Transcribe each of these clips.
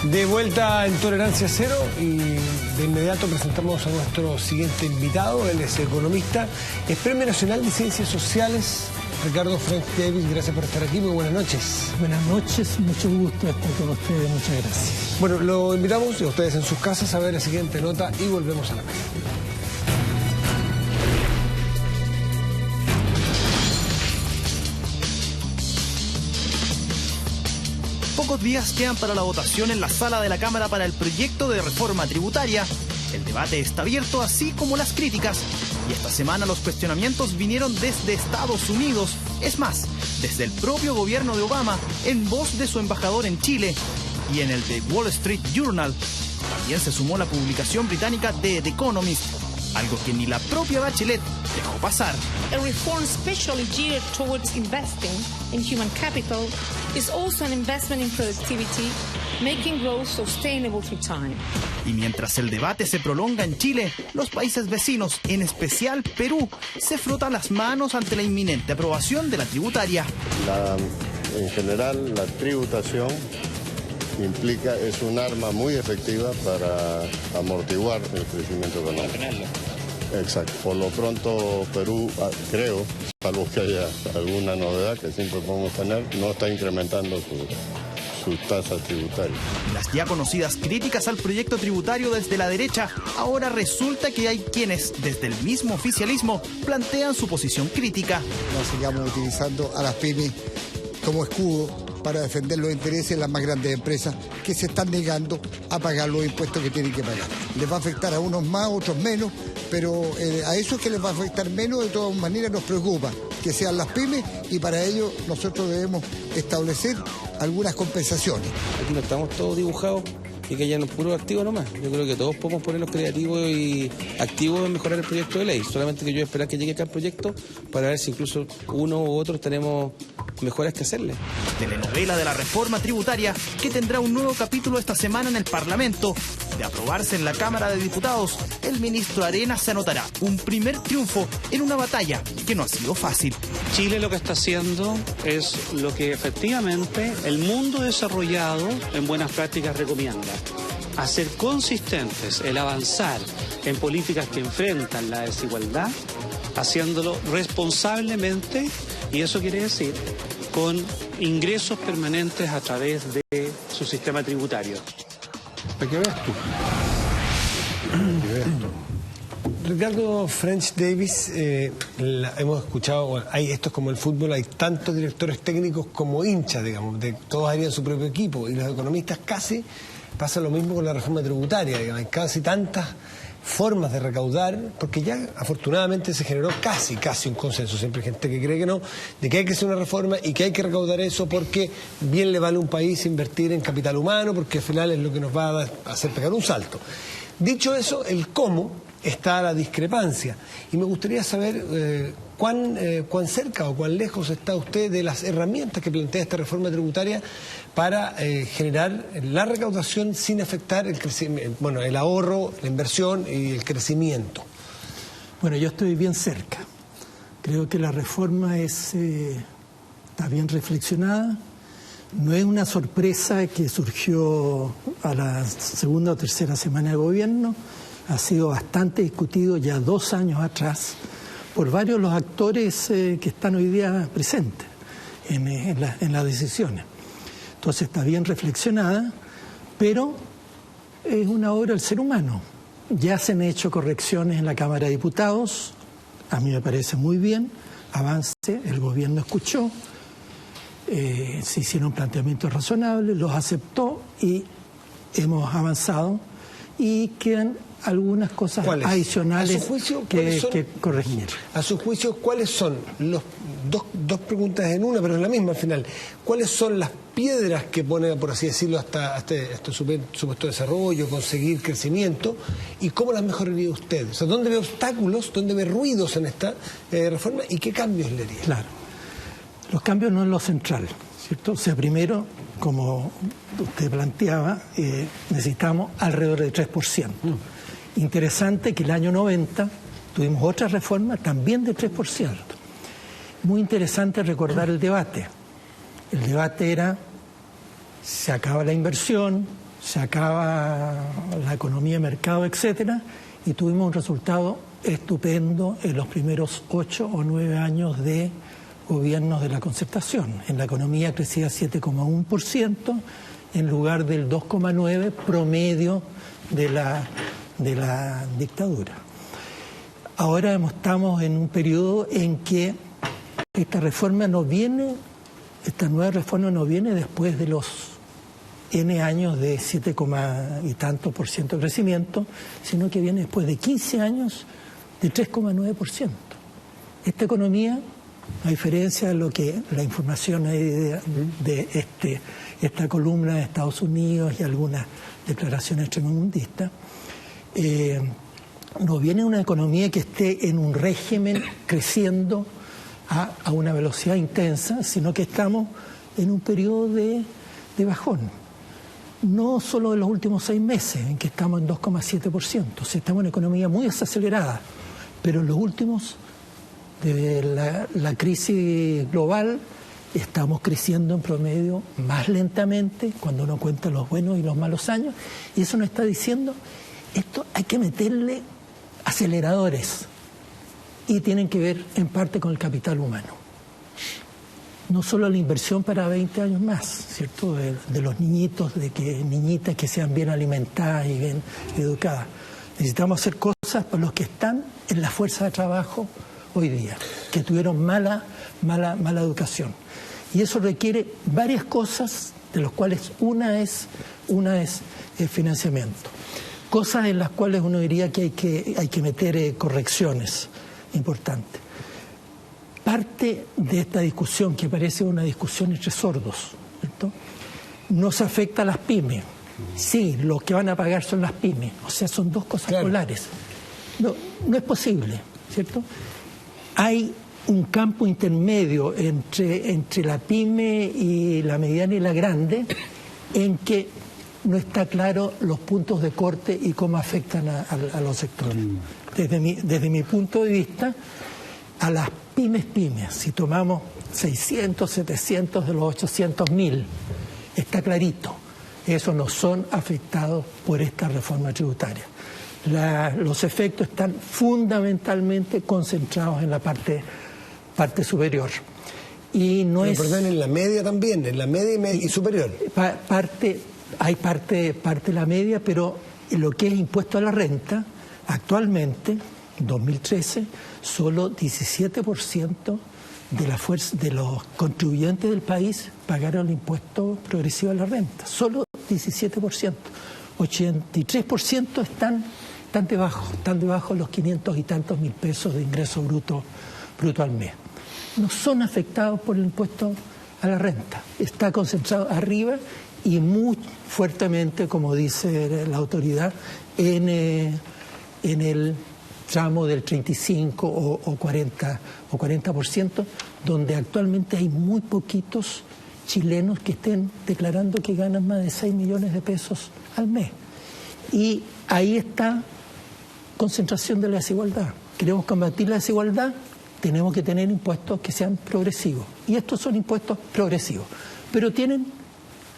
De vuelta en Tolerancia Cero y de inmediato presentamos a nuestro siguiente invitado. Él es economista, es Premio Nacional de Ciencias Sociales, Ricardo French Davis. Gracias por estar aquí, muy buenas noches. Buenas noches, mucho gusto estar con ustedes, muchas gracias. Bueno, lo invitamos a ustedes en sus casas a ver la siguiente nota y volvemos a la mesa. Pocos días quedan para la votación en la sala de la Cámara para el proyecto de reforma tributaria. El debate está abierto, así como las críticas. Y esta semana los cuestionamientos vinieron desde Estados Unidos. Es más, desde el propio gobierno de Obama, en voz de su embajador en Chile. Y en el The Wall Street Journal también se sumó la publicación británica de The Economist, algo que ni la propia Bachelet dejó pasar. A reform specially geared towards investing in human capital is also an investment in productivity, making growth sustainable through time. Y mientras el debate se prolonga en Chile, los países vecinos, en especial Perú, se frotan las manos ante la inminente aprobación de la tributaria. En general, la tributación es un arma muy efectiva para amortiguar el crecimiento económico. Exacto. Por lo pronto, Perú, creo, salvo que haya alguna novedad que siempre podemos tener, no está incrementando sus tasas tributarias. Las ya conocidas críticas al proyecto tributario desde la derecha, ahora resulta que hay quienes, desde el mismo oficialismo, plantean su posición crítica. No sigamos utilizando a las pymes como escudo para defender los intereses de las más grandes empresas que se están negando a pagar los impuestos que tienen que pagar. Les va a afectar a unos más, a otros menos, pero a esos que les va a afectar menos, de todas maneras nos preocupa que sean las pymes, y para ello nosotros debemos establecer algunas compensaciones. Aquí no estamos todos dibujados y que hayan puros activos nomás. Yo creo que todos podemos ponernos creativos y activos en mejorar el proyecto de ley. Solamente que yo esperar que llegue acá el proyecto para ver si incluso uno u otro tenemos mejoras que hacerle. Telenovela de la reforma tributaria que tendrá un nuevo capítulo esta semana en el Parlamento. De aprobarse en la Cámara de Diputados, el ministro Arenas se anotará un primer triunfo en una batalla que no ha sido fácil. Chile lo que está haciendo es lo que efectivamente el mundo desarrollado en buenas prácticas recomienda: hacer consistentes el avanzar en políticas que enfrentan la desigualdad, haciéndolo responsablemente, y eso quiere decir con ingresos permanentes a través de su sistema tributario. ¿Para qué veas tú? Ricardo French Davis, hemos escuchado, bueno, esto es como el fútbol, hay tantos directores técnicos como hinchas, digamos, todos harían su propio equipo, y los economistas casi pasa lo mismo con la reforma tributaria, digamos, hay casi tantas formas de recaudar, porque ya afortunadamente se generó casi un consenso, siempre hay gente que cree que no, de que hay que hacer una reforma y que hay que recaudar eso porque bien le vale a un país invertir en capital humano, porque al final es lo que nos va a hacer pegar un salto. Dicho eso, el cómo está a la discrepancia, y me gustaría saber cuán cerca o cuán lejos está usted de las herramientas que plantea esta reforma tributaria para generar la recaudación sin afectar el crecimiento, bueno, el ahorro, la inversión y el crecimiento. Bueno, yo estoy bien cerca. Creo que la reforma está bien reflexionada. No es una sorpresa que surgió a la segunda o tercera semana de gobierno. Ha sido bastante discutido ya 2 años atrás por varios de los actores que están hoy día presentes en las decisiones. Entonces está bien reflexionada, pero es una obra del ser humano. Ya se han hecho correcciones en la Cámara de Diputados, a mí me parece muy bien, avance, el gobierno escuchó, se hicieron planteamientos razonables, los aceptó y hemos avanzado, y quedan algunas cosas adicionales que corregir. A su juicio, ¿cuáles son los dos preguntas en una, pero es la misma al final? ¿Cuáles son las piedras que pone, por así decirlo, hasta este supuesto desarrollo, conseguir crecimiento, y cómo las mejoraría usted? O sea, ¿dónde ve obstáculos, dónde ve ruidos en esta reforma y qué cambios le haría? Claro, los cambios no es lo central, ¿cierto? O sea, primero, como usted planteaba, necesitamos alrededor del 3%. Interesante que el año 90 tuvimos otra reforma también de 3%. Muy interesante recordar el debate. El debate era, se acaba la inversión, se acaba la economía de mercado, etcétera, y tuvimos un resultado estupendo en los primeros 8 o 9 años de gobiernos de la Concertación. En la economía crecía 7,1% en lugar del 2,9% promedio de la dictadura. Ahora estamos en un periodo en que esta nueva reforma no viene después de los N años de 7, y tantos por ciento de crecimiento, sino que viene después de 15 años de 3,9%. Esta economía, a diferencia de lo que la información de esta columna de Estados Unidos y algunas declaraciones extremundistas, no viene una economía que esté en un régimen creciendo a una velocidad intensa, sino que estamos en un periodo de bajón. No solo de los últimos 6 meses, en que estamos en 2,7%, o sea, estamos en una economía muy desacelerada, pero en los últimos, de la crisis global, estamos creciendo en promedio más lentamente cuando uno cuenta los buenos y los malos años, y eso nos está diciendo, esto hay que meterle aceleradores, y tienen que ver en parte con el capital humano. No solo la inversión para 20 años más, ¿cierto? De los niñitos, niñitas que sean bien alimentadas y bien educadas. Necesitamos hacer cosas para los que están en la fuerza de trabajo hoy día, que tuvieron mala educación. Y eso requiere varias cosas, de las cuales una es financiamiento. Cosas en las cuales uno diría que hay que meter correcciones importantes. Parte de esta discusión, que parece una discusión entre sordos, ¿cierto?, nos afecta a las pymes. Sí, los que van a pagar son las pymes. O sea, son dos cosas polares. No es posible, ¿cierto? Hay un campo intermedio entre la pyme y la mediana y la grande, en que no está claro los puntos de corte y cómo afectan a los sectores. Desde mi punto de vista, a las pymes, si tomamos 600, 700 de los 800.000, está clarito, esos no son afectados por esta reforma tributaria. Los efectos están fundamentalmente concentrados en la parte superior. Y no es... Perdón, en la media también, en la media y superior. Hay parte de la media, pero lo que es impuesto a la renta, actualmente, en 2013, solo 17% de los contribuyentes del país pagaron el impuesto progresivo a la renta. Solo 17%. 83% están debajo de los 500 y tantos mil pesos de ingreso bruto al mes. No son afectados por el impuesto a la renta. Está concentrado arriba y muy fuertemente, como dice la autoridad, en el tramo del 35 o 40%, donde actualmente hay muy poquitos chilenos que estén declarando que ganan más de 6 millones de pesos al mes. Y ahí está concentración de la desigualdad. Queremos combatir la desigualdad, tenemos que tener impuestos que sean progresivos. Y estos son impuestos progresivos, pero tienen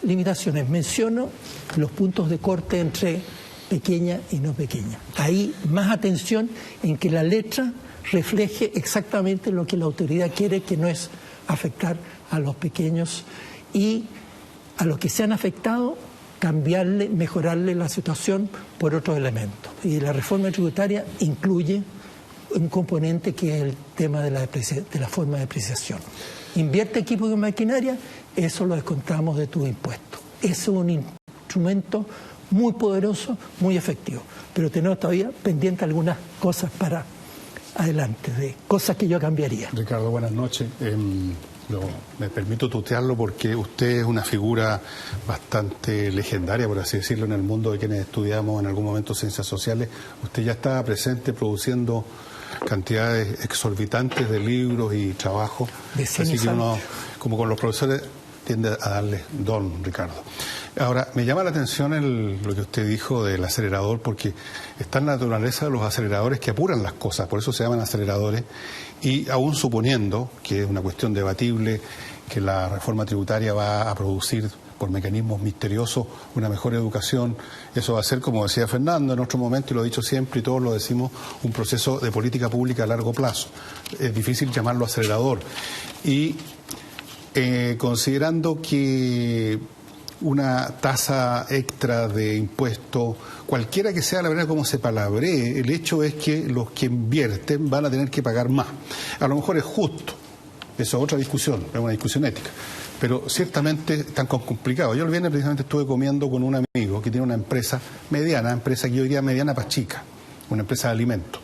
limitaciones. Menciono los puntos de corte entre pequeña y no pequeña. Ahí más atención en que la letra refleje exactamente lo que la autoridad quiere, que no es afectar a los pequeños, y a los que se han afectado cambiarle, mejorarle la situación por otros elementos. Y la reforma tributaria incluye un componente que es el tema de la forma de depreciación. Invierte equipo y maquinaria, eso lo descontamos de tus impuestos. Es un instrumento muy poderoso, muy efectivo, pero tenemos todavía pendiente algunas cosas para adelante, de cosas que yo cambiaría. Ricardo, buenas noches. Me permito tutearlo porque usted es una figura bastante legendaria, por así decirlo, en el mundo de quienes estudiamos en algún momento ciencias sociales. Usted ya estaba presente produciendo cantidades exorbitantes de libros y trabajo, así que uno, como con los profesores, tiende a darle don, Ricardo. Ahora, me llama la atención lo que usted dijo del acelerador, porque está en la naturaleza de los aceleradores que apuran las cosas, por eso se llaman aceleradores, y aún suponiendo que es una cuestión debatible, que la reforma tributaria va a producir por mecanismos misteriosos, una mejor educación. Eso va a ser, como decía Fernando en otro momento, y lo he dicho siempre y todos lo decimos, un proceso de política pública a largo plazo. Es difícil llamarlo acelerador. Y considerando que una tasa extra de impuesto, cualquiera que sea la manera como se palabree, el hecho es que los que invierten van a tener que pagar más. A lo mejor es justo, eso es otra discusión, es una discusión ética, pero ciertamente es tan complicado. Yo el viernes precisamente estuve comiendo con un amigo que tiene una empresa mediana, empresa que yo diría mediana para chica, una empresa de alimentos.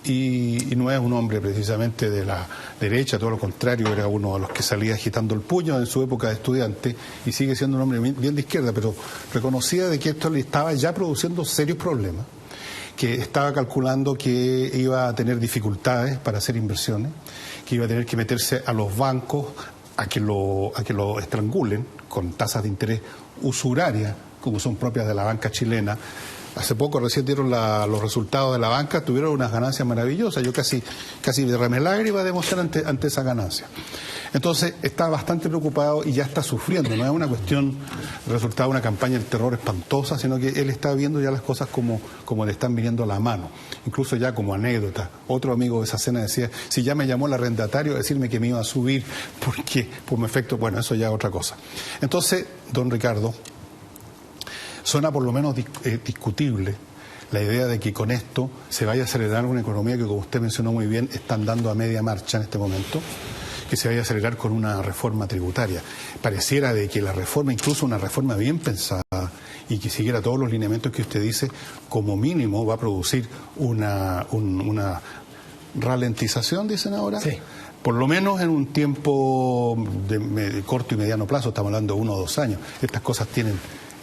Y no es un hombre precisamente de la derecha, todo lo contrario, era uno de los que salía agitando el puño en su época de estudiante y sigue siendo un hombre bien de izquierda, pero reconocía de que esto le estaba ya produciendo serios problemas, que estaba calculando que iba a tener dificultades para hacer inversiones, que iba a tener que meterse a los bancos a que lo estrangulen con tasas de interés usurarias, como son propias de la banca chilena. Hace poco recién dieron los resultados de la banca, tuvieron unas ganancias maravillosas. Yo casi derramé lágrimas de emoción ante esa ganancia. Entonces está bastante preocupado y ya está sufriendo. No es una cuestión resultado de una campaña del terror espantosa, sino que él está viendo ya las cosas como le están viniendo a la mano. Incluso ya como anécdota, otro amigo de esa cena decía, si ya me llamó el arrendatario a decirme que me iba a subir porque por mi efecto, bueno, eso ya es otra cosa. Entonces, don Ricardo, suena por lo menos discutible la idea de que con esto se vaya a acelerar una economía que, como usted mencionó muy bien, está andando a media marcha en este momento, que se vaya a acelerar con una reforma tributaria. Pareciera de que la reforma, incluso una reforma bien pensada y que siguiera todos los lineamientos que usted dice, como mínimo va a producir una ralentización, dicen ahora. Sí. Por lo menos en un tiempo de corto y mediano plazo, estamos hablando de 1 o 2 años. Estas cosas tienen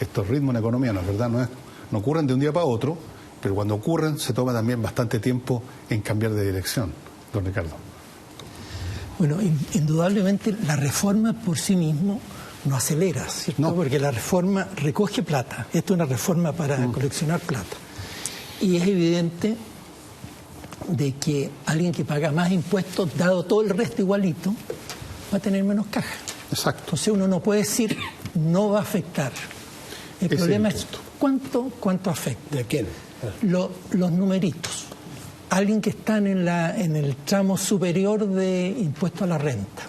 estos ritmos en economía, ¿no es verdad? No ocurren de un día para otro, pero cuando ocurren se toma también bastante tiempo en cambiar de dirección, don Ricardo. Bueno, indudablemente la reforma por sí mismo no acelera, ¿cierto? No. Porque la reforma recoge plata. Esto es una reforma para coleccionar plata. Y es evidente de que alguien que paga más impuestos, dado todo el resto igualito, va a tener menos caja. Exacto. Entonces uno no puede decir no va a afectar. El problema es cuánto afecta. ¿De quién? Los numeritos. Alguien que está en el tramo superior de impuesto a la renta,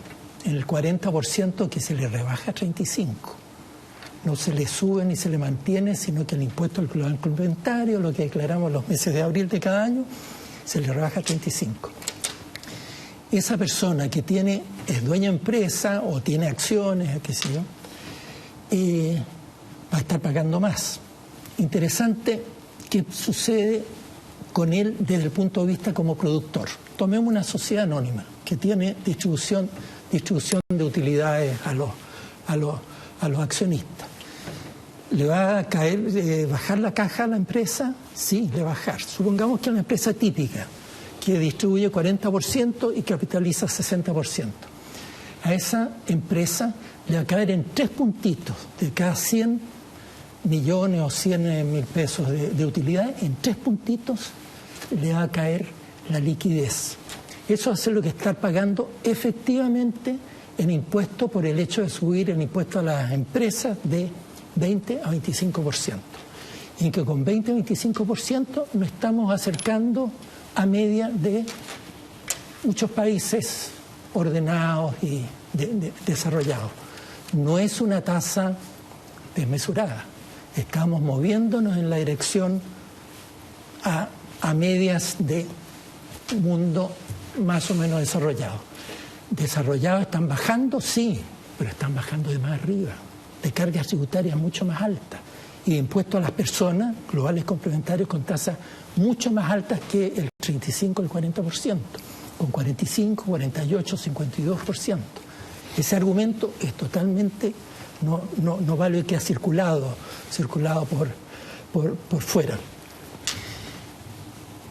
en el 40% que se le rebaja a 35%. No se le sube ni se le mantiene, sino que el impuesto al complementario, lo que declaramos los meses de abril de cada año, se le rebaja a 35%. Esa persona que es dueña de empresa o tiene acciones, qué sé yo, va a estar pagando más. Interesante qué sucede con él desde el punto de vista como productor. Tomemos una sociedad anónima que tiene distribución de utilidades a los accionistas. ¿Le va a bajar la caja a la empresa? Sí, le va a bajar. Supongamos que es una empresa típica que distribuye 40% y capitaliza 60%. A esa empresa le va a caer en 3 puntitos de cada 100 millones o 100.000 pesos de utilidad, en 3 puntitos le va a caer la liquidez. Eso va a ser lo que está pagando efectivamente en impuestos por el hecho de subir el impuesto a las empresas de 20 a 25%. Y que con 20 a 25% nos estamos acercando a media de muchos países ordenados y desarrollados. No es una tasa desmesurada. Estamos moviéndonos en la dirección a medias de mundo más o menos desarrollado. ¿Desarrollados están bajando? Sí, pero están bajando de más arriba, de cargas tributarias mucho más altas y de impuestos a las personas, globales complementarios con tasas mucho más altas que el 35 o el 40%, con 45, 48, 52%. Ese argumento es totalmente... No vale que ha circulado por fuera.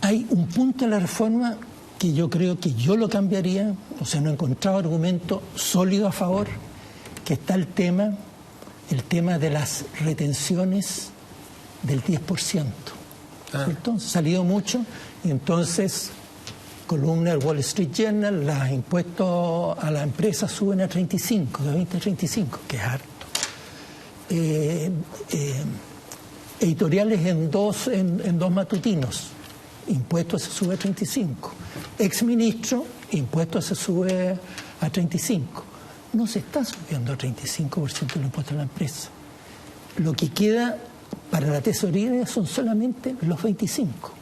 Hay un punto en la reforma que yo creo que yo lo cambiaría, o sea, no he encontrado argumento sólido a favor, que está el tema de las retenciones del 10%. ¿Cierto? Ha salido mucho y entonces, columna del Wall Street Journal, los impuestos a la empresa suben a 35, de 20 a 35, que es harto. editoriales en dos matutinos. Impuesto se sube a 35. Exministro, impuesto se sube a 35. No se está subiendo a 35% el impuesto a la empresa. Lo que queda para la tesorería son solamente los 25.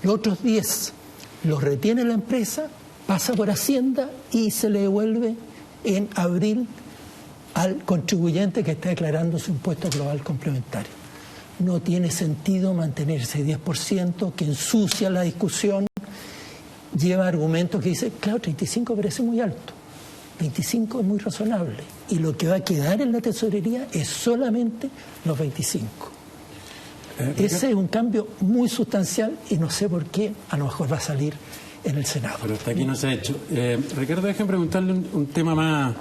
Los otros 10 los retiene la empresa, pasa por Hacienda y se le devuelve en abril al contribuyente que está declarando su impuesto global complementario. No tiene sentido mantener ese 10% que ensucia la discusión, lleva argumentos que dicen, claro, 35 parece muy alto, 25 es muy razonable, y lo que va a quedar en la tesorería es solamente los 25. Ese es un cambio muy sustancial y no sé por qué, a lo mejor va a salir en el Senado. Pero hasta aquí no se ha hecho. Ricardo, déjenme preguntarle un tema más...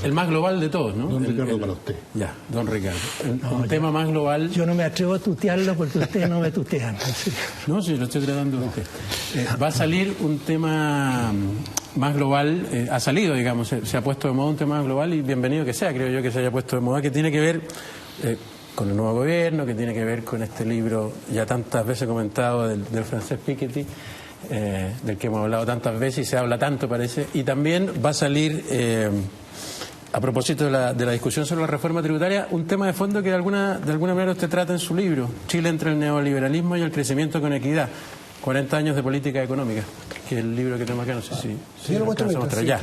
El más global de todos, ¿no? Don Ricardo, para usted. Ya, don Ricardo. Un tema más global... Yo no me atrevo a tutearlo porque ustedes no me tutean. No, sí, lo estoy tratando de usted. Va a salir un tema más global, ha salido, digamos, se ha puesto de moda un tema más global y bienvenido que sea, creo yo, que se haya puesto de moda, que tiene que ver con el nuevo gobierno, que tiene que ver con este libro ya tantas veces comentado del francés Piketty, del que hemos hablado tantas veces y se habla tanto, parece, y también va a salir... a propósito de la discusión sobre la reforma tributaria, un tema de fondo que de alguna manera usted trata en su libro, Chile entre el neoliberalismo y el crecimiento con equidad, 40 años de política económica, que es el libro que tenemos acá, no sé si lo alcanzo a mostrar ya.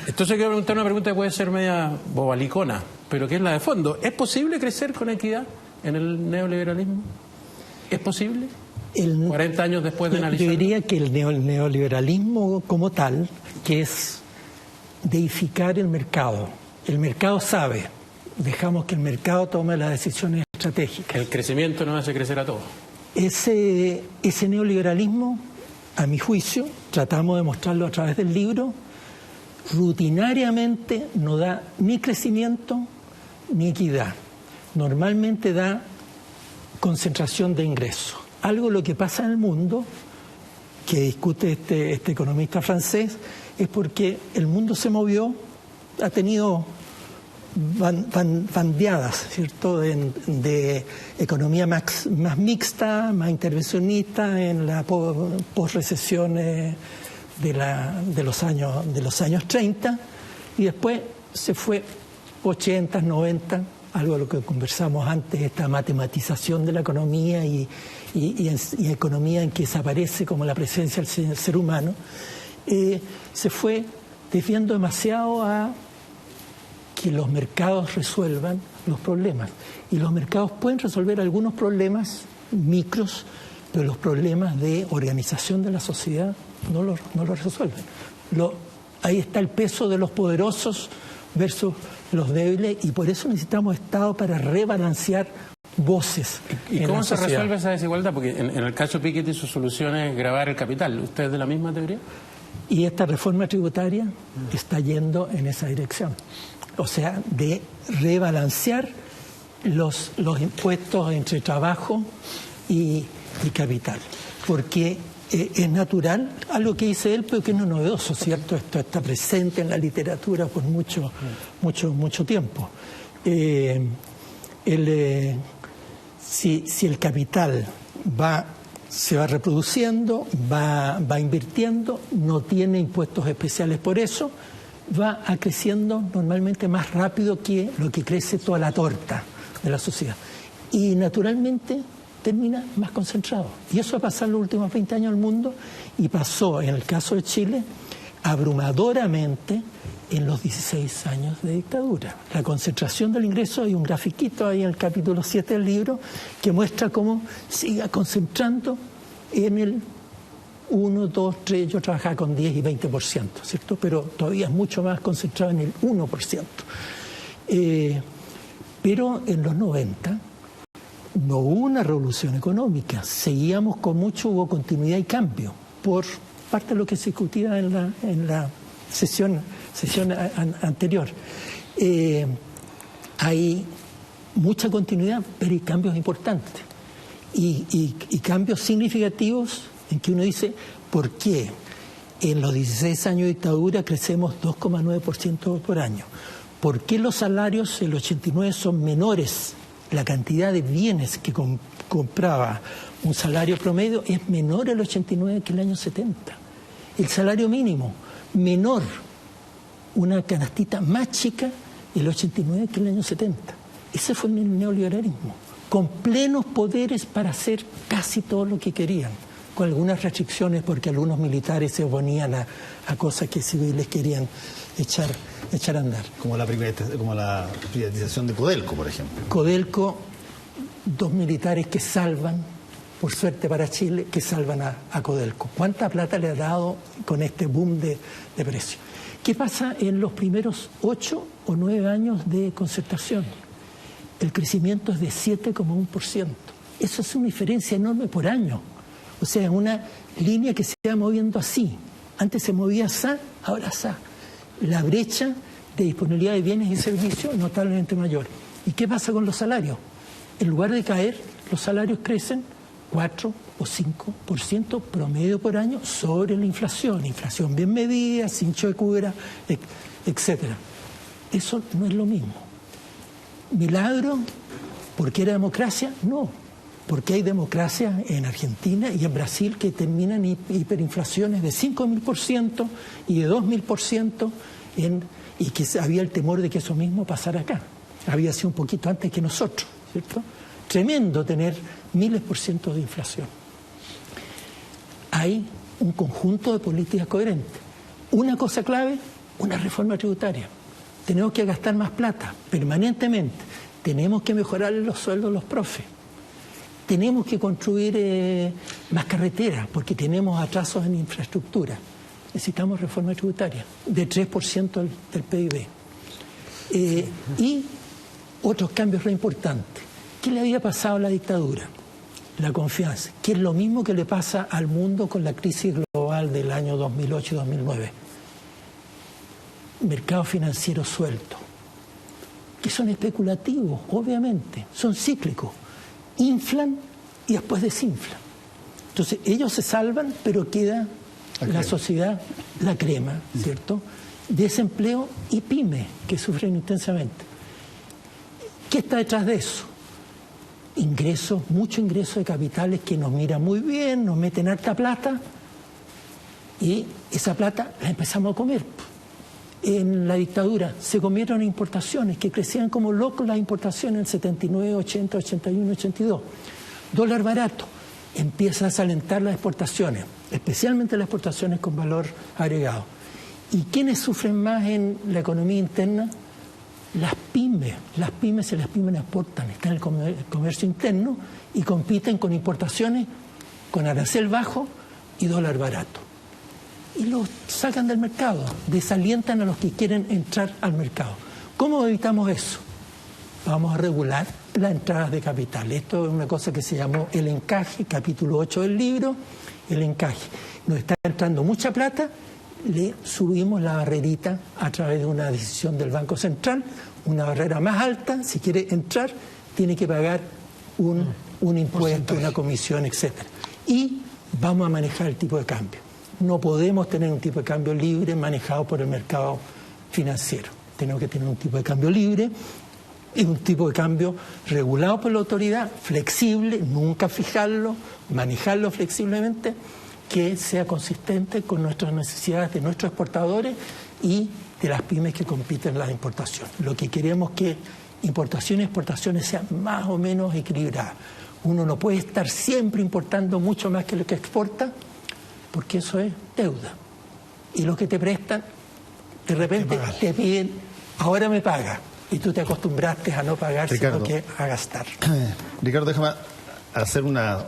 Entonces quiero preguntar una pregunta que puede ser media bobalicona, pero que es la de fondo. ¿Es posible crecer con equidad en el neoliberalismo? ¿Es posible? 40 años después de analizar. Yo diría que el neoliberalismo como tal, que es deificar el mercado. El mercado sabe, dejamos que el mercado tome las decisiones estratégicas. El crecimiento nos hace crecer a todos. Ese neoliberalismo, a mi juicio, tratamos de mostrarlo a través del libro, rutinariamente no da ni crecimiento ni equidad. Normalmente da concentración de ingresos. Algo lo que pasa en el mundo, que discute este economista francés, es porque el mundo se movió, ha tenido bandeadas, ¿cierto?, de economía más mixta, más intervencionista en la posrecesión de los años 30, y después se fue 80, 90, algo de lo que conversamos antes, esta matematización de la economía y economía en que desaparece como la presencia del ser humano, se fue desviando demasiado a que los mercados resuelvan los problemas. Y los mercados pueden resolver algunos problemas micros, pero los problemas de organización de la sociedad no los resuelven. Ahí está el peso de los poderosos versus los débiles, y por eso necesitamos Estado para rebalancear voces. ¿Y cómo se resuelve esa desigualdad? Porque en el caso Piketty su solución es gravar el capital. ¿Usted es de la misma teoría? Y esta reforma tributaria está yendo en esa dirección. O sea, de rebalancear los impuestos entre trabajo y capital. Porque es natural, algo que dice él, pero que no es novedoso, ¿cierto? Esto está presente en la literatura por mucho tiempo. Si el capital se va reproduciendo, va invirtiendo, no tiene impuestos especiales por eso, va creciendo normalmente más rápido que lo que crece toda la torta de la sociedad. Y naturalmente termina más concentrado. Y eso ha pasado en los últimos 20 años en el mundo, y pasó en el caso de Chile abrumadoramente en los 16 años de dictadura. La concentración del ingreso, hay un grafiquito ahí en el capítulo 7 del libro que muestra cómo sigue concentrando en el 1, 2, 3, yo trabajaba con 10 y 20%, ¿cierto? Pero todavía es mucho más concentrado en el 1%. Pero en los 90 no hubo una revolución económica, seguíamos con hubo continuidad y cambio, por parte de lo que se discutía en la sesión anterior. Hay mucha continuidad, pero hay cambios importantes y cambios significativos en que uno dice, ¿por qué en los 16 años de dictadura crecemos 2,9% por año? ¿Por qué los salarios en el 89 son menores? La cantidad de bienes que compraba un salario promedio es menor el 89 que el año 70. El salario mínimo, menor, una canastita más chica el 89 que el año 70. Ese fue el neoliberalismo, con plenos poderes para hacer casi todo lo que querían, con algunas restricciones porque algunos militares se oponían a cosas que civiles querían echar a andar. Como la privatización de Codelco, por ejemplo. Codelco, 2 militares que salvan, por suerte para Chile, que salvan a Codelco. ¿Cuánta plata le ha dado con este boom de precios? ¿Qué pasa en los primeros 8 o 9 años de concertación? El crecimiento es de 7,1%. Eso es una diferencia enorme por año. O sea, es una línea que se va moviendo así. Antes se movía así, ahora así. La brecha de disponibilidad de bienes y servicios es notablemente mayor. ¿Y qué pasa con los salarios? En lugar de caer, los salarios crecen 4 o 5% promedio por año sobre la inflación. Inflación bien medida, sin choecura, etcétera. Eso no es lo mismo. ¿Milagro? ¿Porque era democracia? No. Porque hay democracia en Argentina y en Brasil que terminan hiperinflaciones de 5.000% y de 2.000% y que había el temor de que eso mismo pasara acá. Había sido un poquito antes que nosotros, ¿cierto? Tremendo tener miles % de inflación. Hay un conjunto de políticas coherentes. Una cosa clave, una reforma tributaria. Tenemos que gastar más plata permanentemente. Tenemos que mejorar los sueldos de los profes. Tenemos que construir más carreteras porque tenemos atrasos en infraestructura. Necesitamos reforma tributaria de 3% del PIB. Y otros cambios re importantes. ¿Qué le había pasado a la dictadura? La confianza, que es lo mismo que le pasa al mundo con la crisis global del año 2008 y 2009. Mercado financiero suelto, que son especulativos, obviamente, son cíclicos, inflan y después desinflan. Entonces ellos se salvan, pero queda la sociedad, la crema, ¿cierto? Desempleo y pymes, que sufren intensamente. ¿Qué está detrás de eso? Ingresos, mucho ingreso de capitales que nos miran muy bien, nos meten harta plata y esa plata la empezamos a comer. En la dictadura se comieron importaciones que crecían como locos, las importaciones en 79, 80, 81, 82. Dólar barato, empieza a desalentar las exportaciones, especialmente las exportaciones con valor agregado. ¿Y quiénes sufren más en la economía interna? Las pymes y las pymes exportan, están en el comercio interno y compiten con importaciones con arancel bajo y dólar barato. Y los sacan del mercado, desalientan a los que quieren entrar al mercado. ¿Cómo evitamos eso? Vamos a regular las entradas de capital. Esto es una cosa que se llamó el encaje, capítulo 8 del libro, el encaje. Nos está entrando mucha plata, le subimos la barrerita a través de una decisión del Banco Central, una barrera más alta. Si quiere entrar, tiene que pagar un impuesto, una comisión, etcétera. Y vamos a manejar el tipo de cambio. No podemos tener un tipo de cambio libre manejado por el mercado financiero. Tenemos que tener un tipo de cambio libre y un tipo de cambio regulado por la autoridad, flexible, nunca fijarlo, manejarlo flexiblemente, que sea consistente con nuestras necesidades de nuestros exportadores y de las pymes que compiten en las importaciones. Lo que queremos es que importaciones y exportaciones sean más o menos equilibradas. Uno no puede estar siempre importando mucho más que lo que exporta, porque eso es deuda. Y los que te prestan, de repente te piden, ahora me paga. Y tú te acostumbraste a no pagar, Ricardo, sino que a gastar. Ricardo, déjame hacer una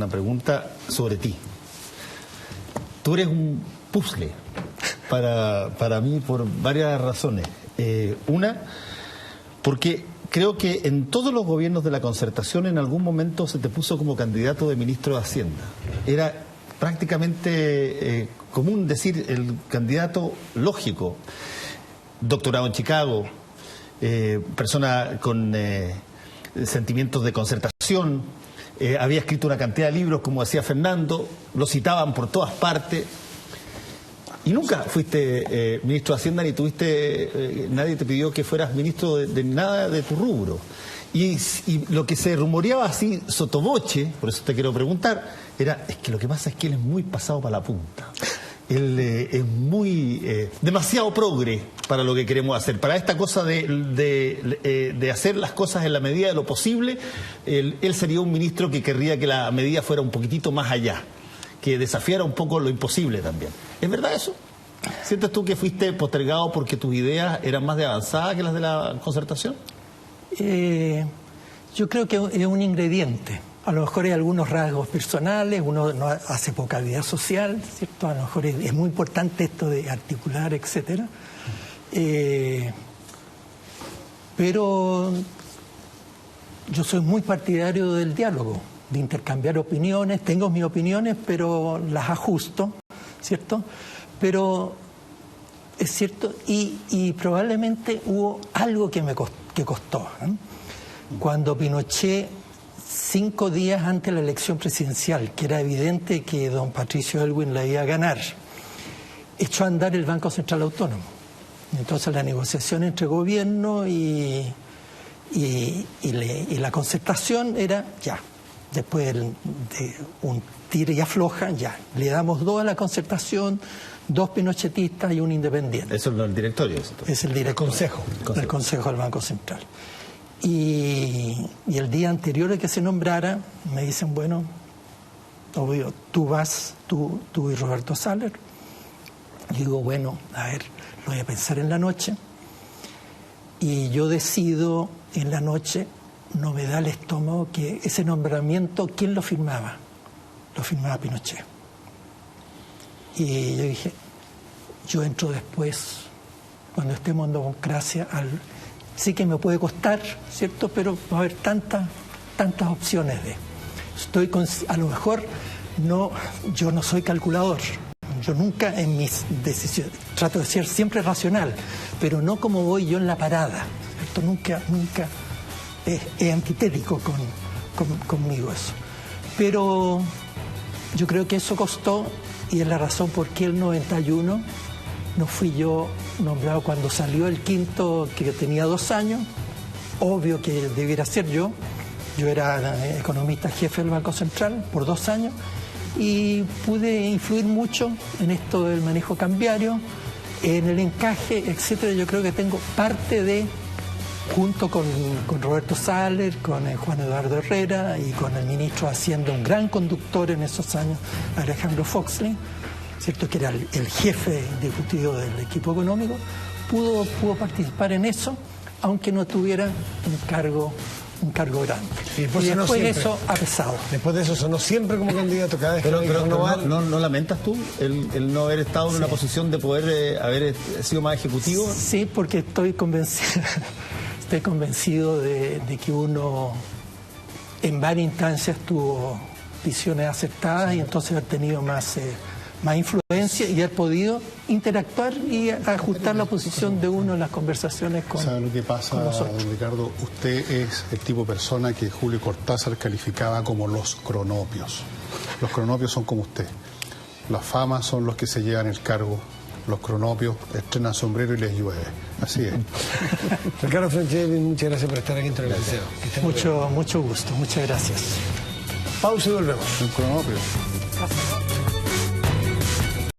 pregunta sobre ti. Tú eres un puzzle para mí por varias razones. Una, porque creo que en todos los gobiernos de la Concertación en algún momento se te puso como candidato de ministro de Hacienda. Era prácticamente común decir el candidato lógico. Doctorado en Chicago, persona con sentimientos de concertación, había escrito una cantidad de libros, como decía Fernando, lo citaban por todas partes. Y nunca fuiste ministro de Hacienda ni tuviste, nadie te pidió que fueras ministro de nada de tu rubro. Y lo que se rumoreaba así sotoboche, por eso te quiero preguntar, es que lo que pasa es que él es muy pasado para la punta. Él es muy demasiado progre para lo que queremos hacer. Para esta cosa de hacer las cosas en la medida de lo posible, él sería un ministro que querría que la medida fuera un poquitito más allá, que desafiara un poco lo imposible también. ¿Es verdad eso? ¿Sientes tú que fuiste postergado porque tus ideas eran más de avanzada que las de la concertación? Yo creo que es un ingrediente. A lo mejor hay algunos rasgos personales, uno no hace poca vida social, ¿cierto? A lo mejor es muy importante esto de articular, etcétera. Pero yo soy muy partidario del diálogo, de intercambiar opiniones. Tengo mis opiniones, pero las ajusto, ¿cierto? Pero es cierto, y probablemente hubo algo que costó. Cuando Pinochet, 5 días antes de la elección presidencial, que era evidente que don Patricio Aylwin la iba a ganar, echó a andar el Banco Central Autónomo. Entonces la negociación entre gobierno y la concertación era ya, después de un tire y afloja, ya, le damos 2 a la concertación, 2 pinochetistas y un independiente. Eso es el directorio. Es el directorio, el Consejo del Banco Central. Y el día anterior de que se nombrara, me dicen, bueno, obvio, tú y Roberto Saller. Y digo, bueno, a ver, lo voy a pensar en la noche. Y yo decido en la noche, no me da el estómago, que ese nombramiento, ¿quién lo firmaba? Lo firmaba Pinochet. Y yo dije, yo entro después, cuando estemos en democracia, sí que me puede costar, ¿cierto? Pero va a haber tantas opciones de... a lo mejor, yo no soy calculador. Yo nunca en mis decisiones, trato de ser siempre racional, pero no como voy yo en la parada, ¿cierto? Nunca es antitético conmigo eso. Pero yo creo que eso costó, y es la razón por qué el 91 no fui yo nombrado cuando salió el quinto, que tenía 2 años. Obvio que debiera ser yo. Yo era economista jefe del Banco Central por 2 años y pude influir mucho en esto del manejo cambiario, en el encaje, etcétera. Yo creo que tengo parte de, junto con Roberto Saller, con Juan Eduardo Herrera y con el ministro de Hacienda, un gran conductor en esos años, Alejandro Foxley, ¿cierto? Que era el jefe ejecutivo del equipo económico, pudo participar en eso, aunque no tuviera un cargo grande. Y después eso ha pesado. Después de eso sonó siempre como candidato cada vez pero ¿no lamentas tú el no haber estado en una posición de poder haber sido más ejecutivo? Sí, porque estoy convencido de que uno en varias instancias tuvo visiones aceptadas y entonces ha tenido más influencia y haber podido interactuar y ajustar la posición de uno en las conversaciones con nosotros. ¿Sabe lo que pasa, don Ricardo? Usted es el tipo de persona que Julio Cortázar calificaba como los cronopios. Los cronopios son como usted. Las famas son los que se llevan el cargo. Los cronopios estrenan sombrero y les llueve. Así es. Ricardo Franchetti, muchas gracias por estar aquí en Televisión. Mucho gusto, muchas gracias. Pausa y volvemos. Un cronopio.